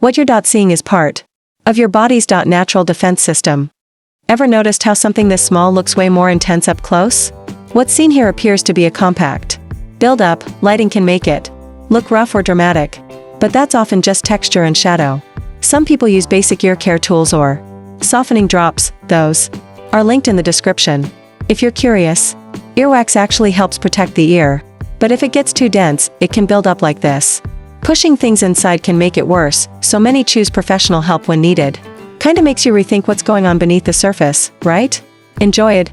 What you're seeing is part of your body's natural defense system. Ever noticed how something this small looks way more intense up close? What's seen here appears to be a compact buildup. Lighting can make it look rough or dramatic, but that's often just texture and shadow. Some people use basic ear care tools or softening drops. Those are linked in the description. If you're curious, earwax actually helps protect the ear, but if it gets too dense, it can build up like this. Pushing things inside can make it worse, so many choose professional help when needed. Kinda makes you rethink what's going on beneath the surface, right? Enjoy it.